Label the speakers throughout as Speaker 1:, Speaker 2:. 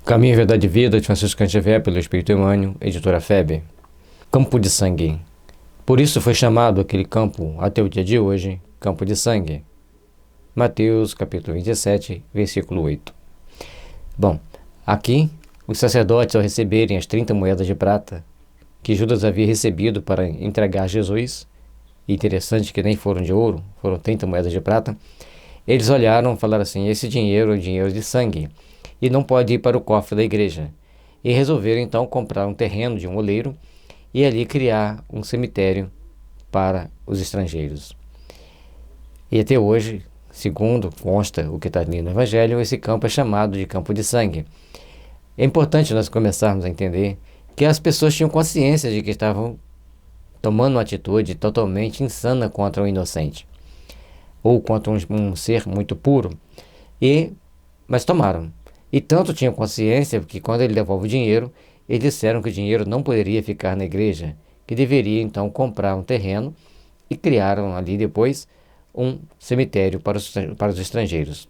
Speaker 1: Caminho, Verdade e Vida, de Francisco Cantiver, pelo Espírito Emmanuel, editora FEB. Campo de sangue. Por isso foi chamado aquele campo, até o dia de hoje, campo de sangue. Mateus, capítulo 27, versículo 8. Bom, aqui, os sacerdotes, ao receberem as 30 moedas de prata que Judas havia recebido para entregar a Jesus, e interessante que nem foram de ouro, foram 30 moedas de prata, eles olharam e falaram assim: esse dinheiro é dinheiro de sangue, e não pode ir para o cofre da igreja. E resolveram então comprar um terreno de um oleiro e ali criar um cemitério para os estrangeiros. E até hoje, segundo consta o que está ali no Evangelho, esse campo é chamado de campo de sangue. É importante nós começarmos a entender que as pessoas tinham consciência de que estavam tomando uma atitude totalmente insana contra o inocente, ou contra um ser muito puro, mas tomaram. E tanto tinham consciência que quando ele devolve o dinheiro, eles disseram que o dinheiro não poderia ficar na igreja, que deveria então comprar um terreno, e criaram ali depois um cemitério para os estrangeiros.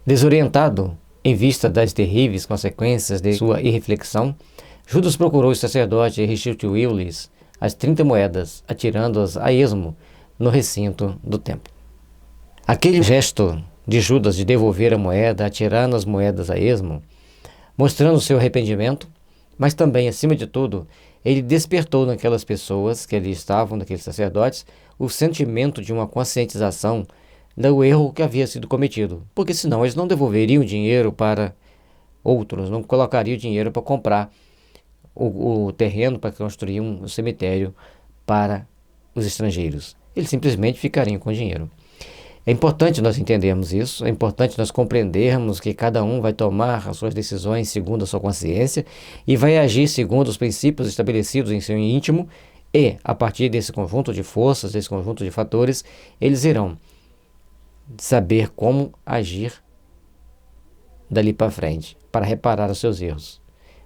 Speaker 1: Desorientado em vista das terríveis consequências de sua irreflexão, Judas procurou os sacerdotes e restituiu-lhes as 30 moedas, atirando-as a esmo no recinto do templo. Aquele gesto de Judas de devolver a moeda, atirando as moedas a esmo, mostrando seu arrependimento, mas também, acima de tudo, ele despertou naquelas pessoas que ali estavam, naqueles sacerdotes, o sentimento de uma conscientização do erro que havia sido cometido, porque senão eles não devolveriam o dinheiro para outros, não colocariam o dinheiro para comprar o terreno para construir um cemitério para os estrangeiros. Eles simplesmente ficariam com o dinheiro. É importante nós entendermos isso, é importante nós compreendermos que cada um vai tomar as suas decisões segundo a sua consciência e vai agir segundo os princípios estabelecidos em seu íntimo, e, a partir desse conjunto de forças, desse conjunto de fatores, eles irão saber como agir dali para frente, para reparar os seus erros.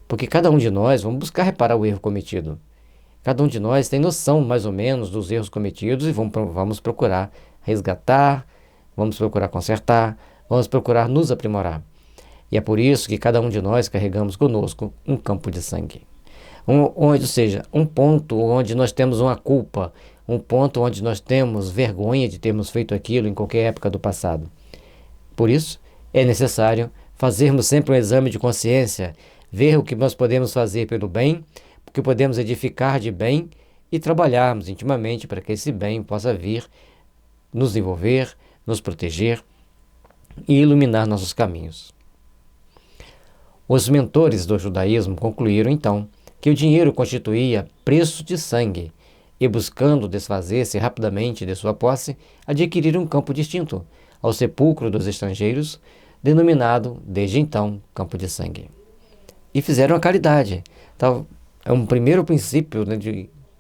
Speaker 1: Porque cada um de nós vamos buscar reparar o erro cometido. Cada um de nós tem noção, mais ou menos, dos erros cometidos e vamos procurar resgatar, vamos procurar consertar, vamos procurar nos aprimorar. E é por isso que cada um de nós carregamos conosco um campo de sangue. Ou seja, um ponto onde nós temos uma culpa, um ponto onde nós temos vergonha de termos feito aquilo em qualquer época do passado. Por isso, é necessário fazermos sempre um exame de consciência, ver o que nós podemos fazer pelo bem, o que podemos edificar de bem e trabalharmos intimamente para que esse bem possa vir nos envolver, nos proteger e iluminar nossos caminhos. Os mentores do judaísmo concluíram então que o dinheiro constituía preço de sangue e, buscando desfazer-se rapidamente de sua posse, adquiriram um campo distinto ao sepulcro dos estrangeiros, denominado desde então campo de sangue. E fizeram a caridade. Então, é um primeiro princípio, né,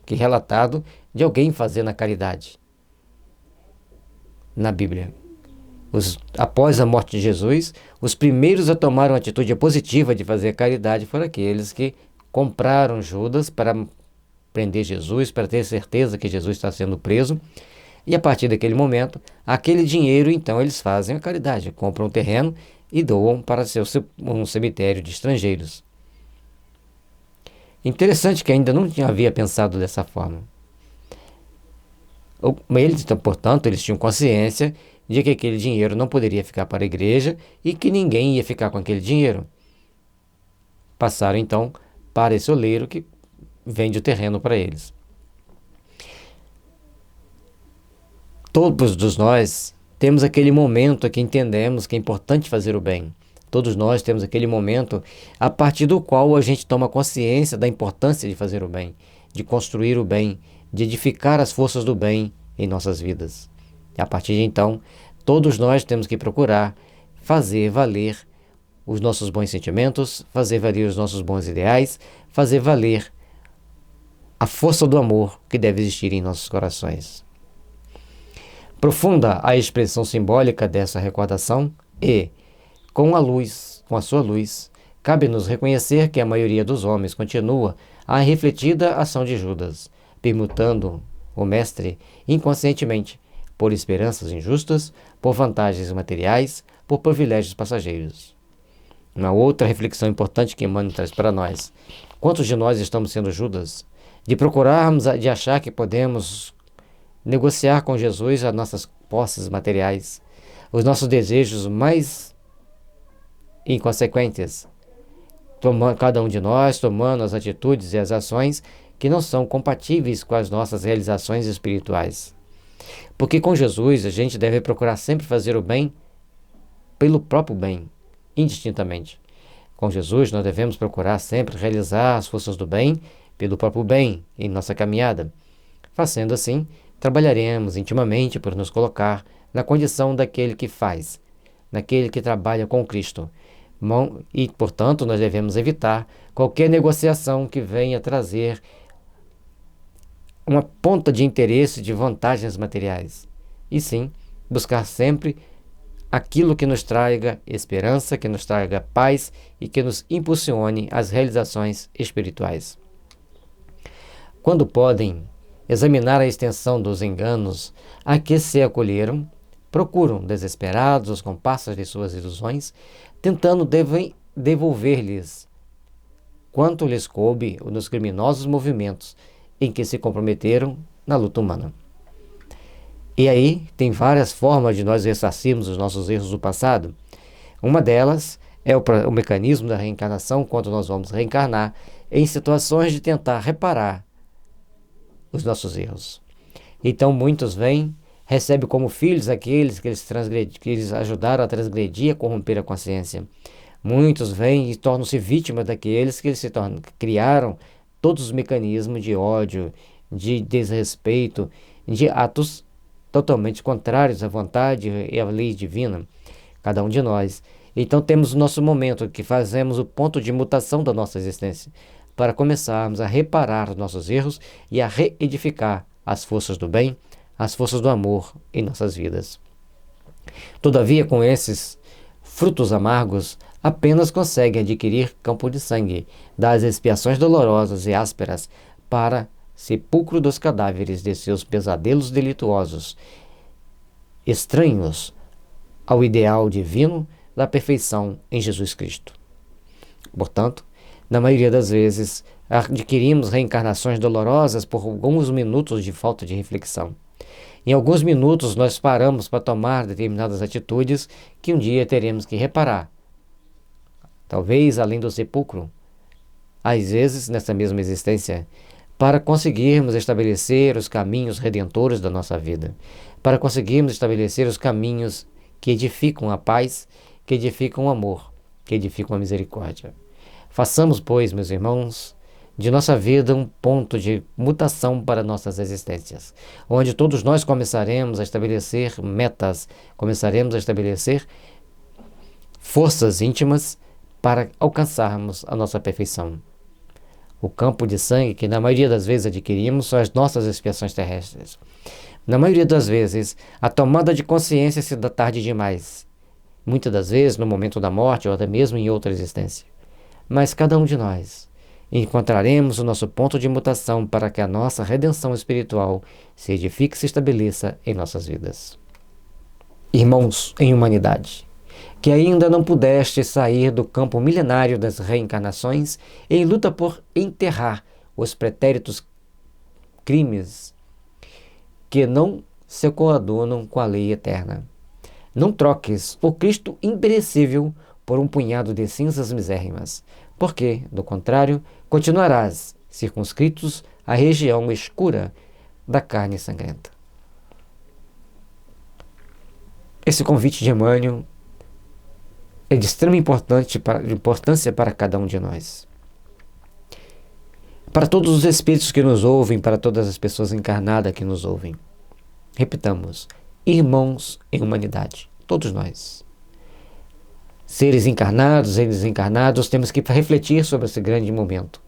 Speaker 1: relatado de alguém fazendo a caridade na Bíblia. Após a morte de Jesus, os primeiros a tomar uma atitude positiva de fazer a caridade foram aqueles que compraram Judas para prender Jesus, para ter certeza que Jesus está sendo preso. E a partir daquele momento, aquele dinheiro, então, eles fazem a caridade, compram um terreno e doam para um cemitério de estrangeiros. Interessante que ainda não havia pensado dessa forma. Eles, portanto, eles tinham consciência de que aquele dinheiro não poderia ficar para a igreja e que ninguém ia ficar com aquele dinheiro. Passaram, então, para esse oleiro que vende o terreno para eles. Todos nós temos aquele momento que entendemos que é importante fazer o bem. Todos nós temos aquele momento a partir do qual a gente toma consciência da importância de fazer o bem, de construir o bem, de edificar as forças do bem em nossas vidas. E a partir de então, todos nós temos que procurar fazer valer os nossos bons sentimentos, fazer valer os nossos bons ideais, fazer valer a força do amor que deve existir em nossos corações. Profunda a expressão simbólica dessa recordação e, com a sua luz, cabe-nos reconhecer que a maioria dos homens continua a refletida ação de Judas, permutando o mestre inconscientemente por esperanças injustas, por vantagens materiais, por privilégios passageiros. Uma outra reflexão importante que Emmanuel traz para nós. Quantos de nós estamos sendo Judas? De procurarmos, de achar que podemos negociar com Jesus as nossas posses materiais, os nossos desejos mais inconsequentes, cada um de nós tomando as atitudes e as ações que não são compatíveis com as nossas realizações espirituais. Porque com Jesus a gente deve procurar sempre fazer o bem pelo próprio bem, indistintamente. Com Jesus nós devemos procurar sempre realizar as forças do bem pelo próprio bem em nossa caminhada. Fazendo assim, trabalharemos intimamente por nos colocar na condição daquele que faz, naquele que trabalha com Cristo. E, portanto, nós devemos evitar qualquer negociação que venha trazer uma ponta de interesse de vantagens materiais. E sim, buscar sempre aquilo que nos traga esperança, que nos traga paz e que nos impulsione às realizações espirituais. Quando podem examinar a extensão dos enganos a que se acolheram, procuram, desesperados, os compassos de suas ilusões, tentando devolver-lhes quanto lhes coube nos criminosos movimentos em que se comprometeram na luta humana. E aí tem várias formas de nós ressarcirmos os nossos erros do passado. Uma delas é o mecanismo da reencarnação, quando nós vamos reencarnar em situações de tentar reparar os nossos erros. Então muitos vêm, recebem como filhos aqueles que eles ajudaram a transgredir, a corromper a consciência. Muitos vêm e tornam-se vítimas daqueles que eles criaram todos os mecanismos de ódio, de desrespeito, de atos totalmente contrários à vontade e à lei divina, cada um de nós. Então temos o nosso momento que fazemos o ponto de mutação da nossa existência, para começarmos a reparar os nossos erros e a reedificar as forças do bem, as forças do amor em nossas vidas. Todavia, com esses frutos amargos, apenas conseguem adquirir campo de sangue das expiações dolorosas e ásperas para sepulcro dos cadáveres de seus pesadelos delituosos, estranhos ao ideal divino da perfeição em Jesus Cristo. Portanto, na maioria das vezes, adquirimos reencarnações dolorosas por alguns minutos de falta de reflexão. Em alguns minutos, nós paramos para tomar determinadas atitudes que um dia teremos que reparar. Talvez além do sepulcro, às vezes nessa mesma existência, para conseguirmos estabelecer os caminhos redentores da nossa vida, para conseguirmos estabelecer os caminhos que edificam a paz, que edificam o amor, que edificam a misericórdia. Façamos, pois, meus irmãos, de nossa vida um ponto de mutação para nossas existências, onde todos nós começaremos a estabelecer metas, começaremos a estabelecer forças íntimas para alcançarmos a nossa perfeição. O campo de sangue que na maioria das vezes adquirimos são as nossas expiações terrestres. Na maioria das vezes, a tomada de consciência se dá tarde demais. Muitas das vezes no momento da morte ou até mesmo em outra existência. Mas cada um de nós encontraremos o nosso ponto de mutação para que a nossa redenção espiritual se edifique e se estabeleça em nossas vidas. Irmãos em humanidade, que ainda não pudeste sair do campo milenário das reencarnações em luta por enterrar os pretéritos crimes que não se coadunam com a lei eterna. Não troques o Cristo imperecível por um punhado de cinzas misérrimas, porque, do contrário, continuarás circunscritos à região escura da carne sangrenta. Esse convite de Emmanuel é de extrema importância para cada um de nós. Para todos os espíritos que nos ouvem, para todas as pessoas encarnadas que nos ouvem. Repitamos, irmãos em humanidade, todos nós. Seres encarnados e desencarnados, temos que refletir sobre esse grande momento.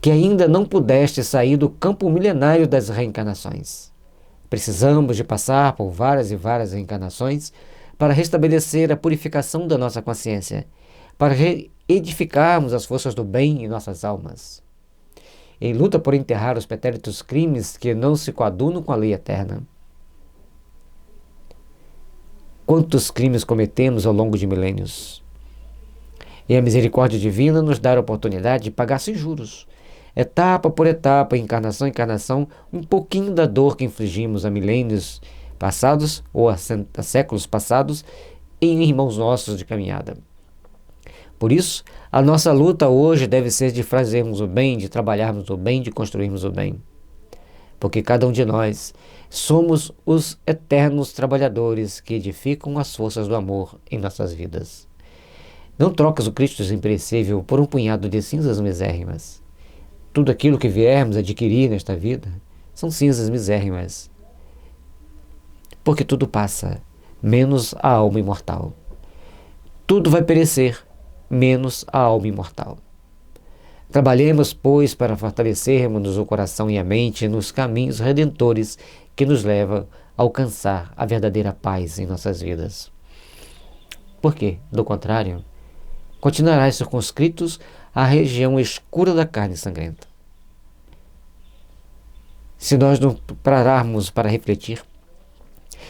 Speaker 1: Que ainda não pudeste sair do campo milenário das reencarnações. Precisamos de passar por várias e várias reencarnações para restabelecer a purificação da nossa consciência, para edificarmos as forças do bem em nossas almas. Em luta por enterrar os pretéritos crimes que não se coadunam com a lei eterna. Quantos crimes cometemos ao longo de milênios? E a misericórdia divina nos dá a oportunidade de pagar sem juros, etapa por etapa, encarnação em encarnação, um pouquinho da dor que infligimos há milênios passados ou há séculos passados em irmãos nossos de caminhada. Por isso, a nossa luta hoje deve ser de fazermos o bem, de trabalharmos o bem, de construirmos o bem. Porque cada um de nós somos os eternos trabalhadores que edificam as forças do amor em nossas vidas. Não trocas o Cristo imperecível por um punhado de cinzas misérrimas. Tudo aquilo que viermos adquirir nesta vida são cinzas misérrimas. Porque tudo passa, menos a alma imortal. Tudo vai perecer, menos a alma imortal. Trabalhemos, pois, para fortalecermos o coração e a mente nos caminhos redentores que nos levam a alcançar a verdadeira paz em nossas vidas. Porque, do contrário, continuarás circunscritos à região escura da carne sangrenta. Se nós não pararmos para refletir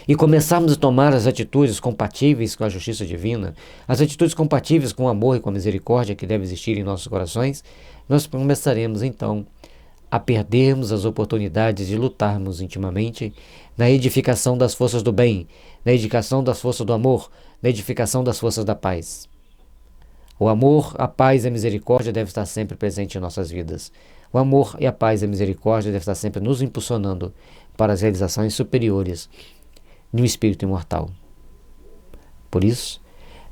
Speaker 1: e começarmos a tomar as atitudes compatíveis com a justiça divina, as atitudes compatíveis com o amor e com a misericórdia que deve existir em nossos corações, nós começaremos então a perdermos as oportunidades de lutarmos intimamente na edificação das forças do bem, na edificação das forças do amor, na edificação das forças da paz. O amor, a paz e a misericórdia devem estar sempre presentes em nossas vidas. O amor e a paz e a misericórdia devem estar sempre nos impulsionando para as realizações superiores de um espírito imortal. Por isso,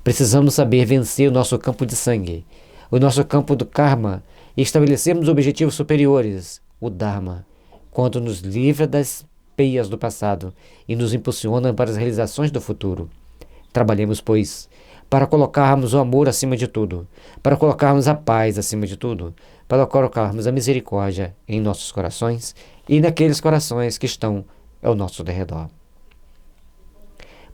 Speaker 1: precisamos saber vencer o nosso campo de sangue, o nosso campo do karma, e estabelecermos objetivos superiores, o Dharma, quando nos livra das peias do passado e nos impulsiona para as realizações do futuro. Trabalhemos, pois, para colocarmos o amor acima de tudo, para colocarmos a paz acima de tudo, para colocarmos a misericórdia em nossos corações e naqueles corações que estão ao nosso derredor.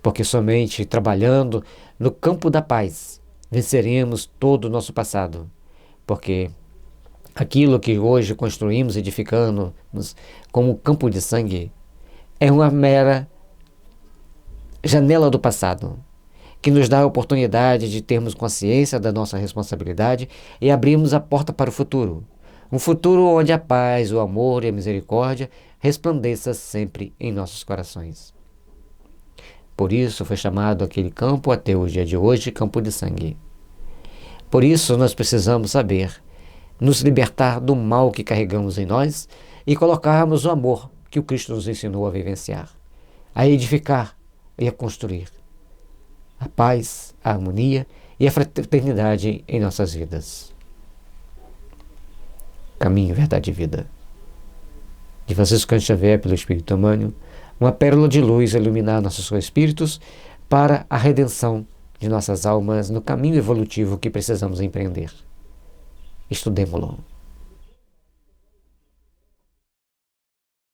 Speaker 1: Porque somente trabalhando no campo da paz venceremos todo o nosso passado. Porque aquilo que hoje construímos, edificando como campo de sangue, é uma mera janela do passado, que nos dá a oportunidade de termos consciência da nossa responsabilidade e abrirmos a porta para o futuro. Um futuro onde a paz, o amor e a misericórdia resplandeçam sempre em nossos corações. Por isso foi chamado aquele campo até o dia de hoje campo de sangue. Por isso nós precisamos saber nos libertar do mal que carregamos em nós e colocarmos o amor que o Cristo nos ensinou a vivenciar, a edificar e a construir a paz, a harmonia e a fraternidade em nossas vidas. Caminho, verdade e vida. De Francisco Cândido Xavier, pelo Espírito Emmanuel, uma pérola de luz a iluminar nossos espíritos para a redenção de nossas almas no caminho evolutivo que precisamos empreender. Estudemo-lo.